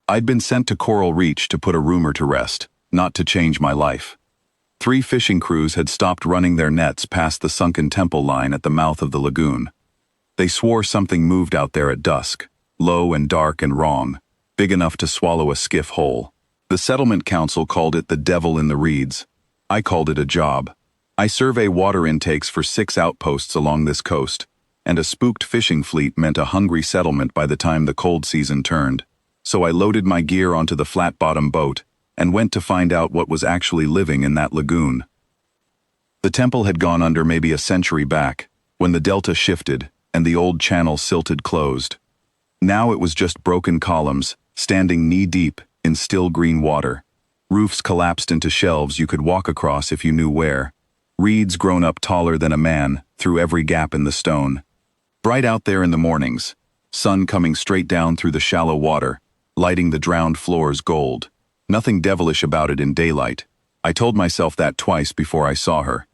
I'd been sent to Coral Reach to put a rumor to rest, not to change my life. 3 fishing crews had stopped running their nets past the sunken temple line at the mouth of the lagoon. They swore something moved out there at dusk, low and dark and wrong, big enough to swallow a skiff whole. The settlement council called it the devil in the reeds. I called it a job. I survey water intakes for 6 outposts along this coast, and a spooked fishing fleet meant a hungry settlement by the time the cold season turned. So I loaded my gear onto the flat-bottom boat and went to find out what was actually living in that lagoon. The temple had gone under maybe a century back, when the delta shifted and the old channel silted closed. Now it was just broken columns, standing knee-deep in still green water. Roofs collapsed into shelves you could walk across if you knew where. Reeds grown up taller than a man through every gap in the stone. Bright out there in the mornings, sun coming straight down through the shallow water, lighting the drowned floors gold. Nothing devilish about it in daylight. I told myself that twice before I saw her.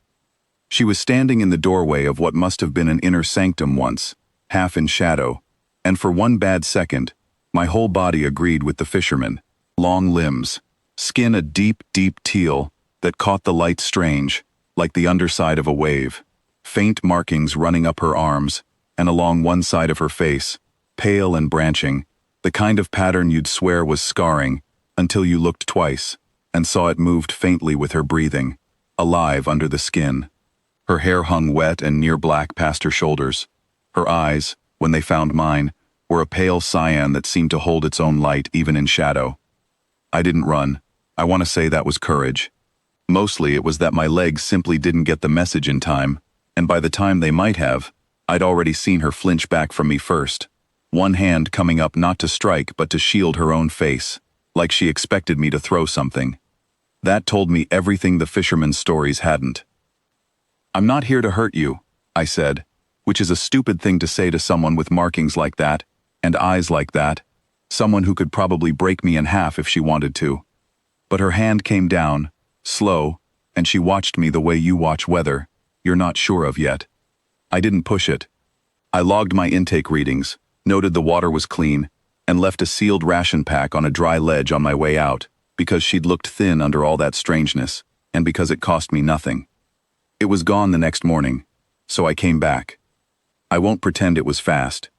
She was standing in the doorway of what must have been an inner sanctum once, half in shadow, and for one bad second, my whole body agreed with the fisherman. Long limbs, skin a deep, deep teal that caught the light strange, like the underside of a wave. Faint markings running up her arms and along one side of her face, pale and branching, the kind of pattern you'd swear was scarring, until you looked twice and saw it moved faintly with her breathing, alive under the skin. Her hair hung wet and near black past her shoulders. Her eyes, when they found mine, were a pale cyan that seemed to hold its own light even in shadow. I didn't run. I want to say that was courage. Mostly it was that my legs simply didn't get the message in time, and by the time they might have, I'd already seen her flinch back from me first, one hand coming up not to strike but to shield her own face, like she expected me to throw something. That told me everything the fisherman's stories hadn't. "I'm not here to hurt you," I said, which is a stupid thing to say to someone with markings like that, and eyes like that, someone who could probably break me in half if she wanted to. But her hand came down, slow, and she watched me the way you watch weather you're not sure of yet. I didn't push it. I logged my intake readings, noted the water was clean, and left a sealed ration pack on a dry ledge on my way out, because she'd looked thin under all that strangeness, and because it cost me nothing. It was gone the next morning, so I came back. I won't pretend it was fast.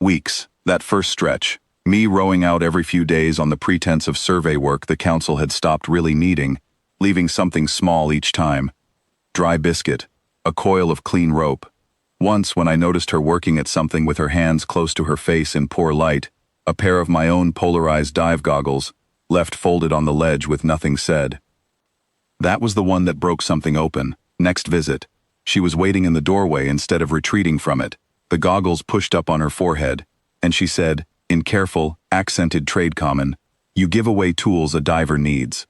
Weeks, that first stretch, me rowing out every few days on the pretense of survey work the council had stopped really needing, leaving something small each time. Dry biscuit, a coil of clean rope. Once, when I noticed her working at something with her hands close to her face in poor light, a pair of my own polarized dive goggles, left folded on the ledge with nothing said. That was the one that broke something open. Next visit, she was waiting in the doorway instead of retreating from it, the goggles pushed up on her forehead, and she said, in careful, accented trade common, "You give away tools a diver needs."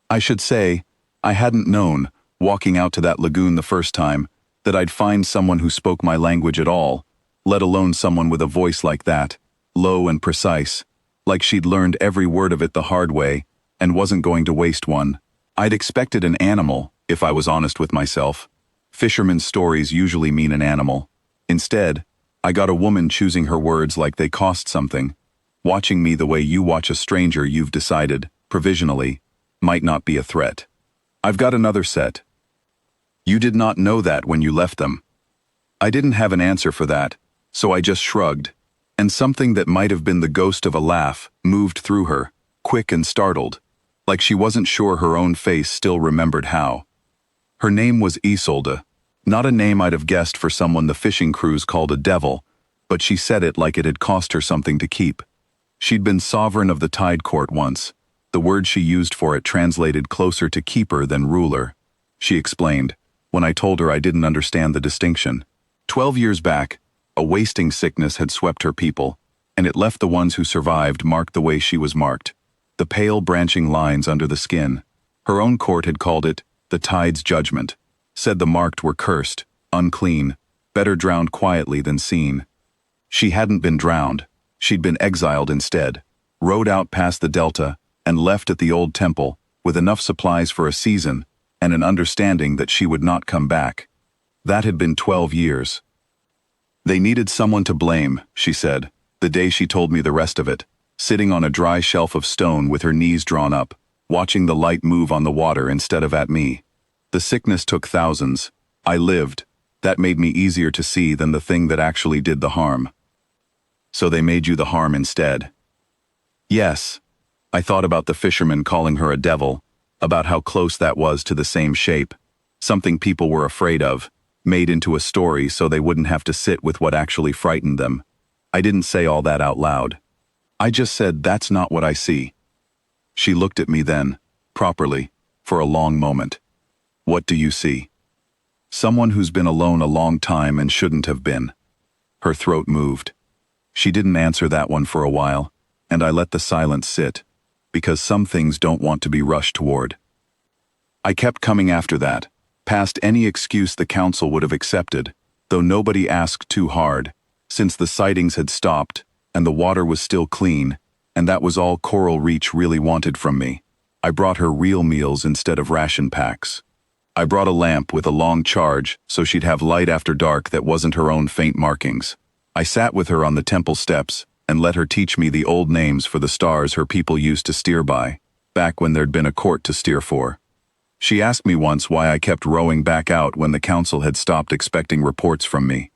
I should say, I hadn't known, walking out to that lagoon the first time, that I'd find someone who spoke my language at all, let alone someone with a voice like that, low and precise, like she'd learned every word of it the hard way, and wasn't going to waste one. I'd expected an animal, if I was honest with myself. Fishermen's stories usually mean an animal. Instead, I got a woman choosing her words like they cost something, watching me the way you watch a stranger you've decided, provisionally, might not be a threat. "I've got another set." "You did not know that when you left them." I didn't have an answer for that, so I just shrugged, and something that might have been the ghost of a laugh moved through her, quick and startled, like she wasn't sure her own face still remembered how. Her name was Isolde, not a name I'd have guessed for someone the fishing crews called a devil, but she said it like it had cost her something to keep. She'd been sovereign of the tide court once. The word she used for it translated closer to keeper than ruler. She explained, when I told her I didn't understand the distinction. 12 years back, a wasting sickness had swept her people, and it left the ones who survived marked the way she was marked, the pale branching lines under the skin. Her own court had called it the tide's judgment, said the marked were cursed, unclean, better drowned quietly than seen. She hadn't been drowned, she'd been exiled instead, rowed out past the delta, and left at the old temple, with enough supplies for a season, and an understanding that she would not come back. That had been 12 years. They needed someone to blame, she said, the day she told me the rest of it, sitting on a dry shelf of stone with her knees drawn up, watching the light move on the water instead of at me. The sickness took thousands. I lived. That made me easier to see than the thing that actually did the harm. So they made you the harm instead. Yes. I thought about the fisherman calling her a devil, about how close that was to the same shape, something people were afraid of, made into a story so they wouldn't have to sit with what actually frightened them. I didn't say all that out loud. I just said, that's not what I see. She looked at me then, properly, for a long moment. What do you see? Someone who's been alone a long time and shouldn't have been. Her throat moved. She didn't answer that one for a while, and I let the silence sit, because some things don't want to be rushed toward. I kept coming after that, past any excuse the council would have accepted, though nobody asked too hard, since the sightings had stopped, and the water was still clean, and that was all Coral Reach really wanted from me. I brought her real meals instead of ration packs. I brought a lamp with a long charge so she'd have light after dark that wasn't her own faint markings. I sat with her on the temple steps and let her teach me the old names for the stars her people used to steer by, back when there'd been a court to steer for. She asked me once why I kept rowing back out when the council had stopped expecting reports from me.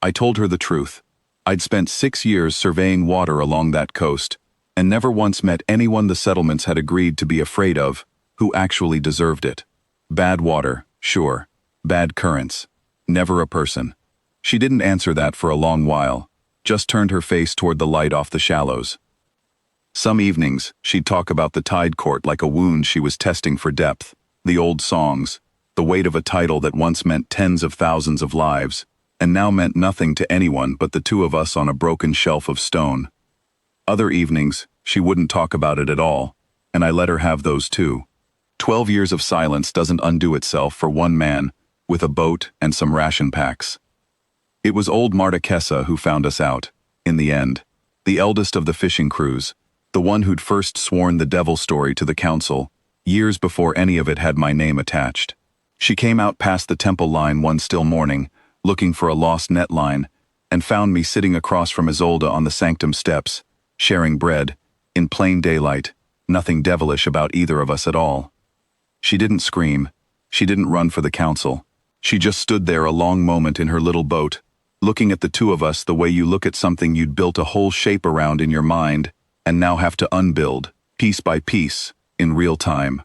I told her the truth. I'd spent 6 years surveying water along that coast, and never once met anyone the settlements had agreed to be afraid of, who actually deserved it. Bad water, sure. Bad currents. Never a person. She didn't answer that for a long while, just turned her face toward the light off the shallows. Some evenings, she'd talk about the tide court like a wound she was testing for depth, the old songs, the weight of a title that once meant tens of thousands of lives, and now meant nothing to anyone but the two of us on a broken shelf of stone. Other evenings, she wouldn't talk about it at all, and I let her have those too. 12 years of silence doesn't undo itself for one man, with a boat and some ration packs. It was old Marta Kessa who found us out, in the end, the eldest of the fishing crews, the one who'd first sworn the devil story to the council, years before any of it had my name attached. She came out past the temple line one still morning, looking for a lost net line, and found me sitting across from Isolde on the sanctum steps, sharing bread, in plain daylight, nothing devilish about either of us at all. She didn't scream. She didn't run for the council. She just stood there a long moment in her little boat, looking at the two of us the way you look at something you'd built a whole shape around in your mind, and now have to unbuild, piece by piece, in real time.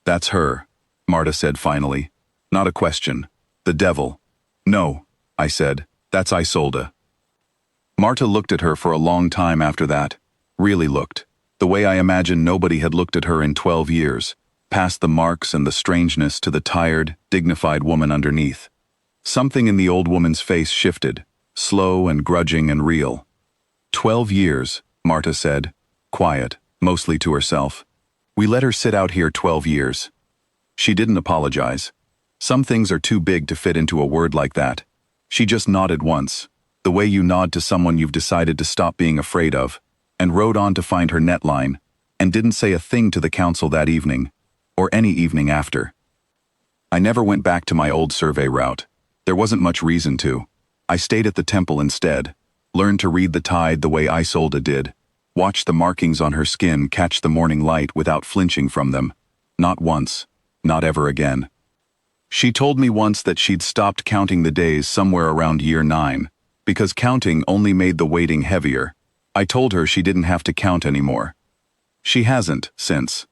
That's her, Marta said finally. Not a question. The devil. No, I said, that's Isolde. Marta looked at her for a long time after that, really looked, the way I imagine nobody had looked at her in 12 years, past the marks and the strangeness to the tired, dignified woman underneath. Something in the old woman's face shifted, slow and grudging and real. 12 years, Marta said, quiet, mostly to herself. We let her sit out here 12 years. She didn't apologize. Some things are too big to fit into a word like that. She just nodded once, the way you nod to someone you've decided to stop being afraid of, and rode on to find her net line, and didn't say a thing to the council that evening, or any evening after. I never went back to my old survey route. There wasn't much reason to. I stayed at the temple instead, learned to read the tide the way Isolde did, watched the markings on her skin catch the morning light without flinching from them. Not once, not ever again. She told me once that she'd stopped counting the days somewhere around year 9, because counting only made the waiting heavier. I told her she didn't have to count anymore. She hasn't, since.